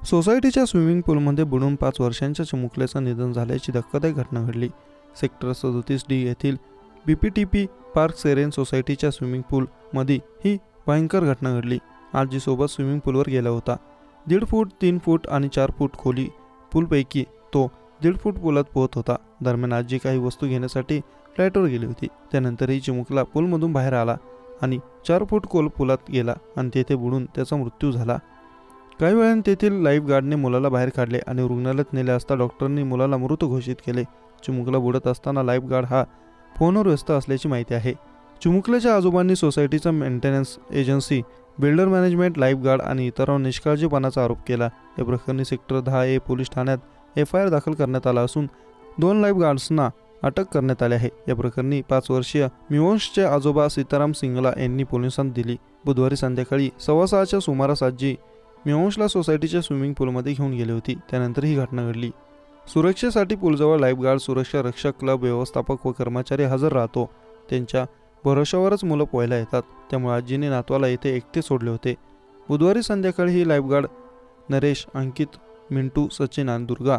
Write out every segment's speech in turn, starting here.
सोसायटीच्या स्विमिंग पूलमध्ये बुडून 5 वर्षांच्या चिमुकल्याचं निधन झाल्याची धक्कादायक घटना घडली। सेक्टर 37D येथील BPTP पार्क सेरेन सोसायटीच्या स्विमिंग पूलमध्ये ही भयंकर घटना घडली। आजीसोबत स्विमिंग पूलवर गेला होता। 1.5 फूट, 3 फूट आणि 4 फूट खोली पूलपैकी तो 1.5 फूट पुलात पोहत होता। दरम्यान आजी काही वस्तू घेण्यासाठी फ्लॅटवर गेली होती। त्यानंतरही चिमुकला पूलमधून बाहेर आला आणि 4 फूट खोल पुलात गेला आणि तेथे बुडून त्याचा मृत्यू झाला। काही वेळाने तेथील लाईफगार्डने मुलाला बाहेर काढले आणि रुग्णालयात नेले असता डॉक्टरांनी मुलाला मृत घोषित केले। चिमुकला बुडत असताना लाईफगार्ड हा फोनवर व्यस्त असल्याची माहिती आहे। चिमुकल्याच्या आजोबांनी सोसायटीचा maintenance agency, builder management, lifeguard आणि इतरांवर निष्काळजीपणाचा आरोप केला। या प्रकरणी सेक्टर 10A पोलीस ठाण्यात FIR दाखल करण्यात आला असून 2 लाईफगार्ड्सना अटक करण्यात आली आहे। या प्रकरणी 5 वर्षीय मिओंशचे आजोबा सीताराम सिंगला यांनी पोलिसांना दिली। बुधवारी संध्याकाळी 6:15च्या सुमारास आजी मिओंशला सोसायटीच्या स्विमिंग पूलमध्ये घेऊन गेली होती। त्यानंतर ही घटना घडली। सुरक्षेसाठी पूलजवळ लाईफगार्ड, सुरक्षा रक्षक, क्लब व्यवस्थापक व कर्मचारी हजर राहतो। त्यांच्या भरोशावरच मुलं पोहायला येतात, त्यामुळे आजीने नातवाला येथे एकटे सोडले होते। बुधवारी संध्याकाळी ही लाईफगार्ड नरेश, अंकित, मिंटू, सचिन आणि दुर्गा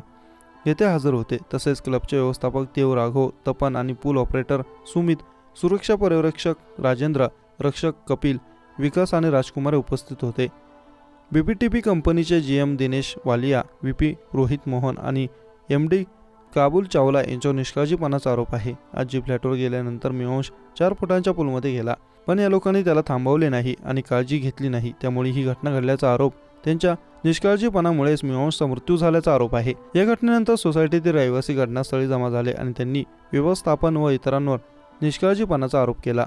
येथे हजर होते। तसेच क्लबचे व्यवस्थापक देव, राघव, तपन आणि पूल ऑपरेटर सुमित, सुरक्षा पर्यवेक्षक राजेंद्र, रक्षक कपिल, विकास आणि राजकुमार उपस्थित होते। BPTP कंपनीचे GM दिनेश वालिया, VP रोहित मोहन आणि MD काबुल चावला यांच्यावर निष्काळजीपणाचा आरोप आहे। आजी फ्लॅटवर गेल्यानंतर मिओंश 4 फुटांच्या पूलमध्ये गेला, पण या लोकांनी त्याला थांबवले नाही आणि काळजी घेतली नाही, त्यामुळे ही घटना घडल्याचा आरोप त्यांच्या निष्काळजीपणामुळेच मिओंशचा मृत्यू झाल्याचा आरोप आहे। या घटनेनंतर सोसायटीतील रहिवासी घटनास्थळी जमा झाले आणि त्यांनी व्यवस्थापन व इतरांवर निष्काळजीपणाचा आरोप केला।